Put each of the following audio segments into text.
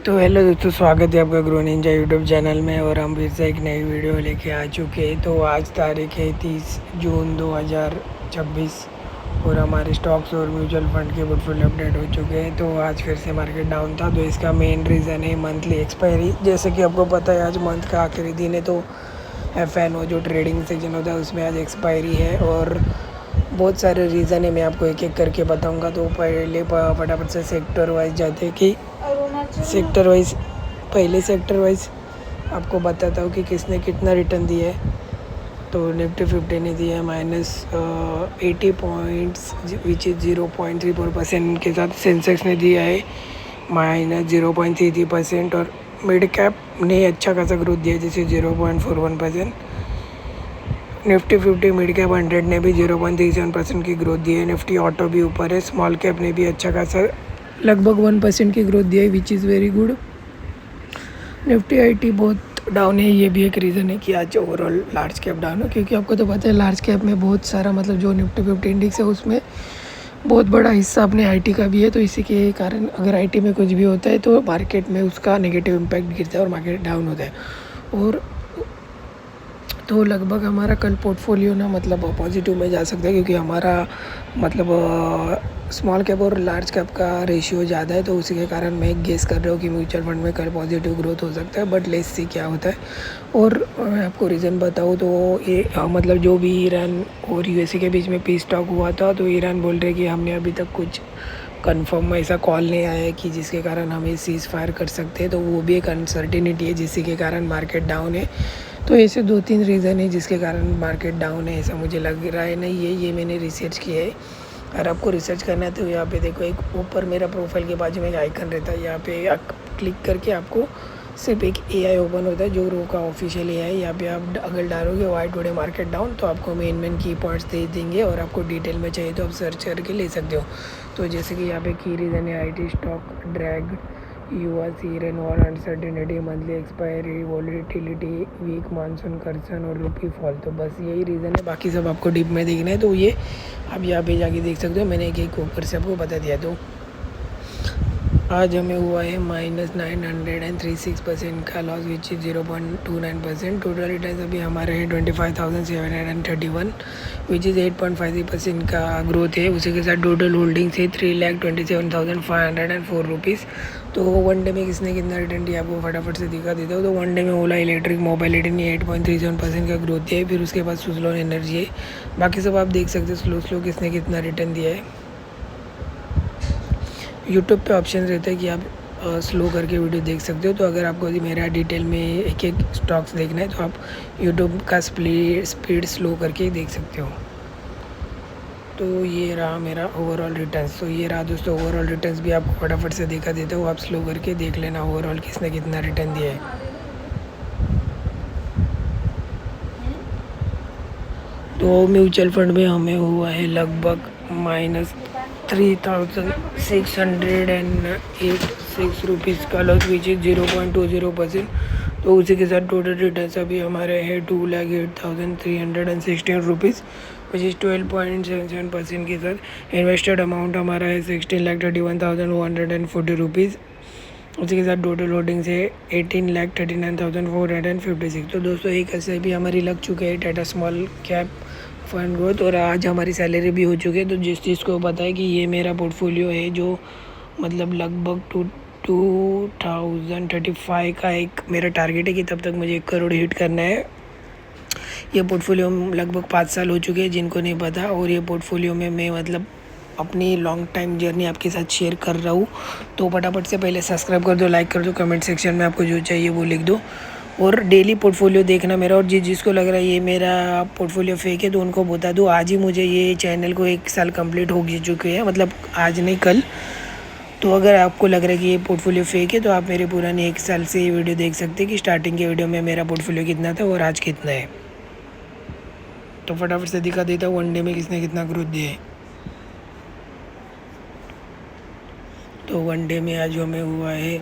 तो हेलो दोस्तों, स्वागत है आपका ग्रो निंजा यूट्यूब चैनल में। और हम फिर से एक नई वीडियो लेके आ चुके हैं। तो आज तारीख है 30 जून 2026 और हमारे स्टॉक्स और म्यूचुअल फंड के पोर्टफोलियो अपडेट हो चुके हैं। तो आज फिर से मार्केट डाउन था। तो इसका मेन रीज़न है मंथली एक्सपायरी। जैसे कि आपको पता है आज मंथ का आखिरी दिन है, तो FNO जो ट्रेडिंग सेक्शन होता है उसमें आज एक्सपायरी है। और बहुत सारे रीज़न है, मैं आपको एक एक करके बताऊंगा। तो पहले फटाफट से सेक्टर वाइज जाते हैं कि सेक्टर वाइज पहले सेक्टर वाइज आपको बताता हूँ कि किसने कितना रिटर्न दिया है। तो निफ्टी 50 ने दिया है -80 पॉइंट्स विच इज़ 0.34% के साथ। सेंसेक्स ने दिया है -0.33% और मिड कैप ने अच्छा खासा ग्रोथ दिया है जैसे 0.41%। निफ्टी 50 मिड कैप 100 ने भी 0.37% की ग्रोथ दी है। निफ्टी ऑटो भी ऊपर है। स्मॉल कैप ने भी अच्छा खासा लगभग 1% की ग्रोथ दी है which is very good. Nifty IT बहुत डाउन है। ये भी एक रीज़न है कि आज ओवरऑल लार्ज कैप डाउन है, क्योंकि आपको तो पता है लार्ज कैप में बहुत सारा मतलब जो निफ्टी 50 इंडेक्स है उसमें बहुत बड़ा हिस्सा अपने IT का भी है। तो इसी के कारण अगर IT में कुछ भी होता है तो मार्केट में उसका नेगेटिव इम्पैक्ट गिरता है और मार्केट डाउन होता है। और तो लगभग हमारा कल पोर्टफोलियो ना मतलब पॉजिटिव में जा सकता है, क्योंकि हमारा मतलब स्मॉल कैप और लार्ज कैप का रेशियो ज़्यादा है। तो उसी के कारण मैं गेस कर रहा हूँ कि म्यूचुअल फंड में कल पॉजिटिव ग्रोथ हो सकता है, बट लेट्स सी क्या होता है। और मैं आपको रीज़न बताऊँ तो ये मतलब जो भी ईरान और USA के बीच में पीस टॉक हुआ था, तो ईरान बोल रहे कि हमने अभी तक कुछ कंफर्म ऐसा कॉल नहीं आया है कि जिसके कारण हम ये सीज़ फायर कर सकते हैं। तो वो भी एक अनसर्टिनिटी है जिसके के कारण मार्केट डाउन है। तो ऐसे 2-3 रीज़न है जिसके कारण मार्केट डाउन है, ऐसा मुझे लग रहा है। नहीं है, ये मैंने रिसर्च किया है। अगर आपको रिसर्च करना है तो यहाँ पे देखो, एक ऊपर मेरा प्रोफाइल के बाजू में एक आइकन रहता है, यहाँ पे आप क्लिक करके आपको सिर्फ एक AI ओपन होता है जो रो का ऑफिशियल AI। यहाँ पे आप अगर डालोगे वाई टुडे मार्केट डाउन तो आपको मेन की पॉइंट्स दे देंगे और आपको डिटेल में चाहिए तो आप सर्च करके ले सकते हो। तो जैसे कि यहाँ पे की रीज़न है IT stock drag, US Iran war uncertainty, monthly expiry, volatility, weak monsoon कर्सन और रुपी फॉल। तो बस यही रीज़न है, बाकी सब आपको डीप में देखना है तो ये आप यहाँ पे जाके देख सकते हो। मैंने एक ऊपर से आपको बता दिया। तो आज हमें हुआ है -936% का loss which is 0.29%। Total return अभी हमारे हैं 25,731 विच इज़ 8.53% का ग्रोथ है। उसी के साथ टोटल होल्डिंग्स है 3,27,504 रुपीज़। तो वन डे में किसने कितना रिटर्न दिया आपको फटाफट से दिखा देता हूँ। तो वन डे में ओला इलेक्ट्रिक मोबाइलिटी ने 8.37% का ग्रोथ दिया है। फिर उसके बाद सुजलॉन एनर्जी है। बाकी सब आप देख सकते हो स्लो किसने कितना रिटर्न दिया है। यूट्यूब पे ऑप्शन रहता है कि आप स्लो करके वीडियो देख सकते हो। तो अगर आपको मेरा डिटेल में एक एक स्टॉक्स देखना है तो आप यूट्यूब का स्पीड स्लो करके देख सकते हो। तो ये रहा मेरा ओवरऑल रिटर्न्स। तो ये रहा दोस्तों ओवरऑल रिटर्न्स भी आपको फटाफट से दिखा देता हूँ। आप स्लो करके देख लेना ओवरऑल किसने कितना रिटर्न दिया है। तो म्यूचुअल फंड में हमें हुआ है लगभग -3,686 रुपीज़ का लॉस विच इज़ 0.20%। तो उसी के साथ टोटल रिटर्न्स अभी हमारे हैं 2,08,316 रुपीज़ विच इज़ 12.77% के साथ। इन्वेस्टेड अमाउंट हमारा है 16,31,140 रुपीज़। उसी के साथ टोटल होल्डिंग्स है 18,39,456। तो दोस्तों एक ऐसे भी हमारी लग चुके हैं Tata small cap fund growth, और आज हमारी सैलरी भी हो चुकी है। तो जिस चीज़ को पता है कि ये मेरा पोर्टफोलियो है जो मतलब लगभग 2035 का एक मेरा टारगेट है कि तब तक मुझे 1 करोड़ हिट करना है। ये पोर्टफोलियो लगभग 5 साल हो चुके हैं जिनको नहीं पता। और ये पोर्टफोलियो में मैं मतलब अपनी लॉन्ग टाइम जर्नी आपके साथ शेयर कर रहा हूँ। तो फटाफट से पहले सब्सक्राइब कर दो, लाइक कर दो, कमेंट सेक्शन में आपको जो चाहिए वो लिख दो और डेली पोर्टफोलियो देखना मेरा। और जिसको लग रहा है ये मेरा पोर्टफोलियो फेक है तो उनको बता दूँ, आज ही मुझे ये चैनल को 1 साल कंप्लीट हो चुके हैं, मतलब आज नहीं कल। तो अगर आपको लग रहा है कि ये पोर्टफोलियो फेक है तो आप मेरे पुराने 1 साल से ये वीडियो देख सकते हैं कि स्टार्टिंग के वीडियो में मेरा पोर्टफोलियो कितना था और आज कितना है। तो फटाफट से दिखा देता हूँ वन डे में किसने कितना ग्रोथ दिया है। तो वन डे में आज हमें हुआ है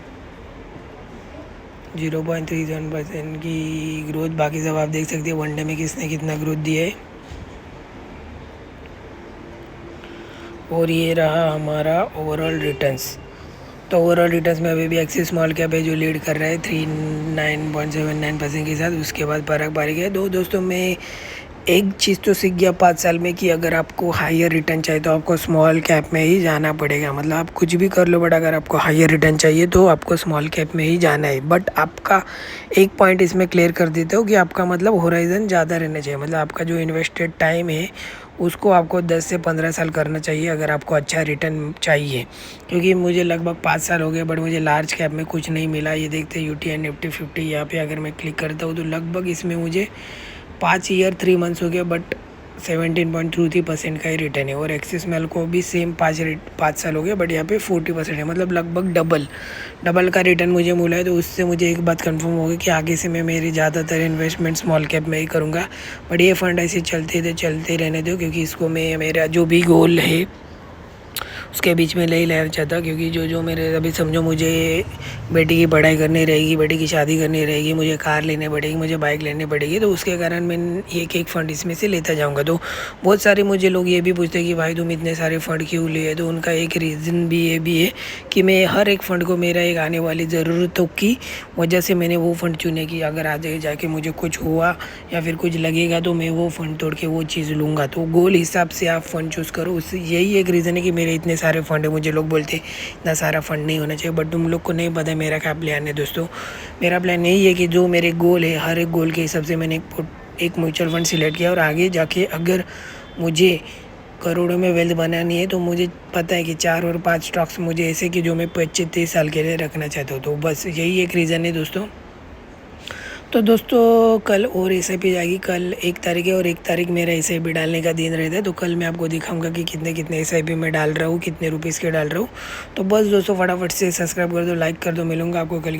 0.37% की ग्रोथ। बाकी सब आप देख सकते हैं वन डे में किसने कितना ग्रोथ दिया है। और ये रहा हमारा ओवरऑल रिटर्न्स। तो ओवरऑल रिटर्न्स में अभी भी एक्सिस स्मॉल कैप है जो लीड कर रहा है 39.79% के साथ। उसके बाद पराग पारिक है। दोस्तों मैं एक चीज़ तो सीख गया 5 साल में कि अगर आपको हायर रिटर्न चाहिए तो आपको स्मॉल कैप में ही जाना पड़ेगा। मतलब आप कुछ भी कर लो बट अगर आपको हायर रिटर्न चाहिए तो आपको स्मॉल कैप में ही जाना है। बट आपका एक पॉइंट इसमें क्लियर कर देता हूँ कि आपका मतलब होराइजन ज़्यादा रहना चाहिए। मतलब आपका जो इन्वेस्टेड टाइम है उसको आपको 10 से 15 साल करना चाहिए अगर आपको अच्छा रिटर्न चाहिए। क्योंकि मुझे लगभग 5 साल हो गए बट मुझे लार्ज कैप में कुछ नहीं मिला। ये देखते यूटीआई निफ्टी 50 यहाँ पे अगर मैं क्लिक करता हूँ तो लगभग इसमें मुझे 5 ईयर 3 मंथ्स हो गए बट 17.23% का ही रिटर्न है। और एक्सिस मेल को भी सेम 5 साल हो गए बट यहाँ पे 40% है। मतलब लगभग डबल का रिटर्न मुझे मिला है। तो उससे मुझे एक बात कंफर्म हो गई कि आगे से मैं मेरी ज़्यादातर इन्वेस्टमेंट स्मॉल कैप में ही करूँगा। बट ये फंड ऐसे चलते रहने दो क्योंकि इसको मैं मेरा जो भी गोल है उसके बीच में नहीं लेना चाहता। क्योंकि जो मेरे अभी समझो मुझे बेटी की पढ़ाई करनी रहेगी, बेटी की शादी करनी रहेगी, मुझे कार लेनी पड़ेगी, मुझे बाइक लेनी पड़ेगी, तो उसके कारण मैं एक फ़ंड इसमें से लेता जाऊंगा। तो बहुत सारे मुझे लोग ये भी पूछते हैं कि भाई तुम इतने सारे फ़ंड क्यों लिए। तो उनका एक रीज़न भी ये भी है कि मैं हर एक फ़ंड को मेरा एक आने वाली ज़रूरतों की वजह से मैंने वो फ़ंड चुने कि अगर आगे जाके मुझे कुछ हुआ या फिर कुछ लगेगा तो मैं वो फ़ंड तोड़ के वो चीज़ लूँगा। तो गोल हिसाब से आप फ़ंड चूज़ करो। उससे यही एक रीज़न है कि मेरे इतने सारे फ़ंड है। मुझे लोग बोलते इतना सारा फ़ंड नहीं होना चाहिए बट तुम लोग को नहीं पता मेरा क्या प्लान है। दोस्तों मेरा प्लान यही है कि जो मेरे गोल है हर एक गोल के हिसाब से मैंने एक म्यूचुअल फंड सिलेक्ट किया। और आगे जाके अगर मुझे करोड़ों में वेल्थ बनानी है तो मुझे पता है कि 4 और 5 स्टॉक्स मुझे ऐसे कि जो मैं 25-30 साल के लिए रखना चाहता हूँ। तो बस यही एक रीज़न है दोस्तों। तो दोस्तों कल और SIP जाएगी। कल 1 तारीख है और 1 तारीख मेरा SIP डालने का दिन रहता है। तो कल मैं आपको दिखाऊंगा कि कितने SIP में डाल रहा हूँ, कितने रुपीज़ के डाल रहा हूँ। तो बस दोस्तों फटाफट से सब्सक्राइब कर दो, लाइक कर दो। मिलूंगा आपको कल।